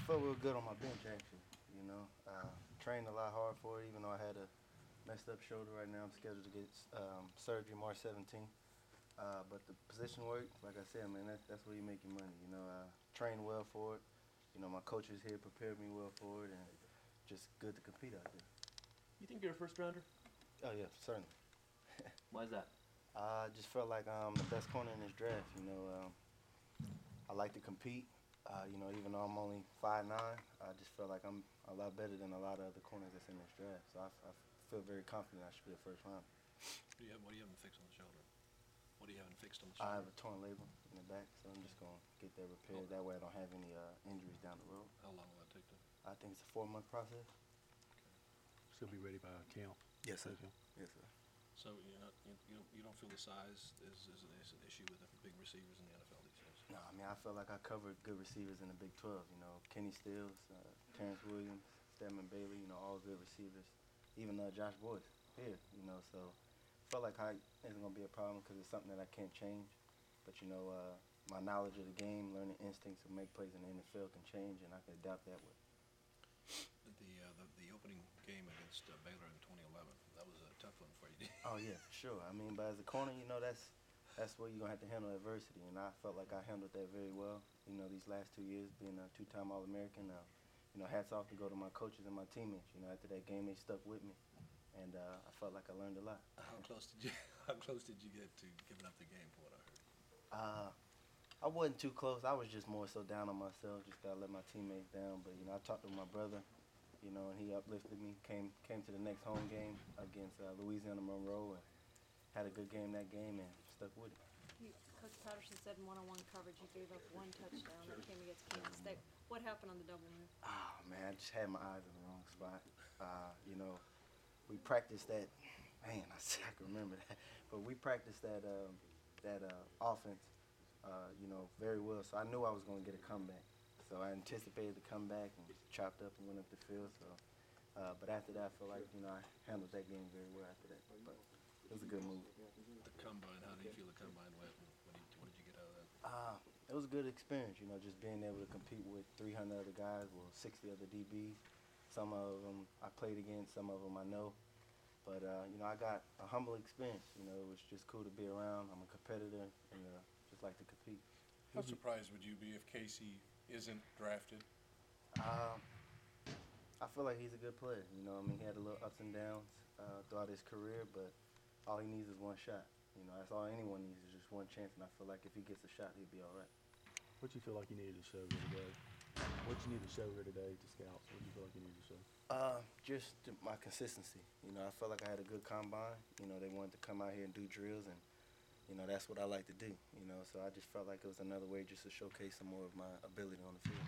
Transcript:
felt real good on my bench actually. You know, trained a lot hard for it, even though I had a messed up shoulder. Right now I'm scheduled to get surgery March 17th. But the position work, like I said, man, that's where you make your money. You know, trained well for it. You know, my coaches here prepared me well for it, and just good to compete out there. You think you're a first rounder? Oh yeah, certainly. Why is that? I just felt like I'm the best corner in this draft. You know, I like to compete. You know, even though I'm only 5'9", I just feel like I'm a lot better than a lot of other corners that's in this draft. So I feel very confident I should be a first rounder. What do you have fixed on the shoulder? What do you have fixed on the I shoulder? have a torn labrum in the back, so I'm just gonna get that repaired. That way I don't have any injuries down the road. How long will that take to? I think it's a 4-month process. She'll be ready by camp. Yes, sir. Okay. Yes, sir. So you don't feel the size is an issue with the big receivers in the NFL these days? No, I mean I feel like I covered good receivers in the Big 12. You know, Kenny Stills, Terrence Williams, Stedman Bailey. You know, all good receivers. Even Josh Boyce here. You know, so felt like height isn't gonna be a problem because it's something that I can't change. But you know, my knowledge of the game, learning instincts to make plays in the NFL can change, and I can adapt that way. The opening game against Baylor in 2011, that was a tough one for you. Oh yeah, for sure. I mean, but as a corner, you know, that's where you're gonna have to handle adversity, and I felt like I handled that very well. You know, these last 2 years being a 2-time All-American. You know, hats off to go to my coaches and my teammates. You know, after that game, they stuck with me, and I felt like I learned a lot. How close did you get to giving up the game, for what I heard? I wasn't too close. I was just more so down on myself. Just gotta let my teammates down. But you know, I talked to my brother. You know, and he uplifted me. Came to the next home game against Louisiana Monroe and had a good game that game and stuck with it. Coach Patterson said in one-on-one coverage you gave up one touchdown that came against Kansas State. What happened on the double move? Oh man, I just had my eyes in the wrong spot. You know, we practiced that. Man, I can remember that. But we practiced that offense. You know, very well. So I knew I was going to get a comeback. So I anticipated the comeback and chopped up and went up the field. So, but after that, I feel like, you know, I handled that game very well after that. But it was a good move. The combine, how do you feel the combine went? What did you get out of that? It was a good experience, you know, just being able to compete with 300 other guys, well, 60 other DBs. Some of them I played against, some of them I know. But, you know, I got a humble experience. You know, it was just cool to be around. I'm a competitor and just like to compete. How surprised would you be if Casey isn't drafted? I feel like he's a good player. You know, I mean, he had a little ups and downs throughout his career, but all he needs is one shot. You know, that's all anyone needs is just one chance, and I feel like if he gets a shot, he'll be all right. What you feel like you needed to show here today? What you need to show here today to scouts? What do you feel like you need to show? Just my consistency. You know, I felt like I had a good combine. You know, they wanted to come out here and do drills, and you know, that's what I like to do. You know, so I just felt like it was another way just to showcase some more of my ability on the field.